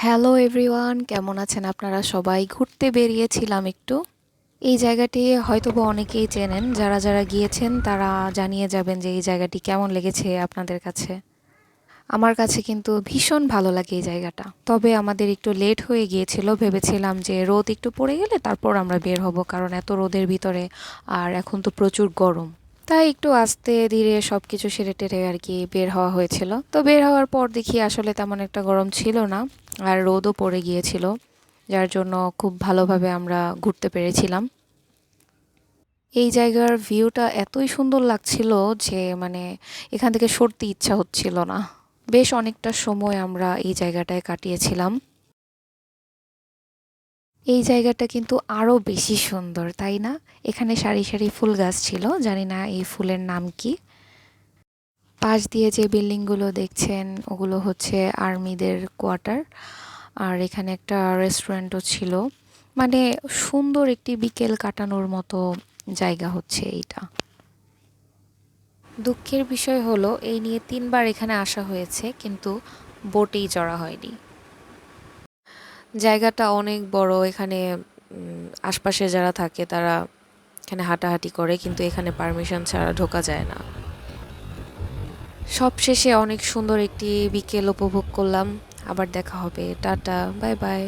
Hello everyone, কেমন আছেন আপনারা সবাই? ঘুরতে বেরিয়েছিলাম একটু। এই জায়গাটি হয়তোবা অনেকেই চেনেন। যারা যারা গিয়েছেন তারা জানিয়ে যাবেন যে এই জায়গাটি কেমন লেগেছে আপনাদের কাছে। আমার কাছে কিন্তু ভীষণ ভালো লাগে এই জায়গাটা। তবে আমাদের একটু লেট হয়ে গিয়েছিল। ভেবেছিলাম যে রোদ একটু পড়ে গেলে তারপর আমরা বের হব, কারণ এত রোদের ভিতরে আর এখন তো প্রচুর গরম। তাই একটু আস্তে ধীরে সবকিছু সেরে টেরে আর কি বের হওয়া হয়েছিল। তো বের হওয়ার পর দেখি আসলে তেমন একটা গরম ছিল না, আর রোদও পড়ে গিয়েছিল, যার জন্য খুব ভালোভাবে আমরা ঘুরতে পেরেছিলাম। এই জায়গার ভিউটা এতই সুন্দর লাগছিল যে এখান থেকে সরতে ইচ্ছা হচ্ছিল না। বেশ অনেকটা সময় আমরা এই জায়গাটায় কাটিয়েছিলাম। এই জায়গাটা কিন্তু আরো বেশি সুন্দর, তাই না? এখানে সারি সারি ফুল গাছ ছিল, জানি না এই ফুলের নাম কি। পাশ দিয়ে যে বিল্ডিংগুলো দেখছেন ওগুলো হচ্ছে আর্মিদের কোয়ার্টার। আর এখানে একটা রেস্টুরেন্টও ছিল। মানে সুন্দর একটি বিকেল কাটানোর মতো জায়গা হচ্ছে এইটা। দুঃখের বিষয় হলো এই নিয়ে 3বার এখানে আসা হয়েছে, কিন্তু বোটেই চড়া হয়নি। জায়গাটা অনেক বড়। এখানে আশপাশে যারা থাকে তারা এখানে হাঁটাহাঁটি করে, কিন্তু এখানে পারমিশন ছাড়া ঢোকা যায় না। সবশেষে অনেক সুন্দর একটি বিকেল উপভোগ করলাম। আবার দেখা হবে। Tata, bye bye.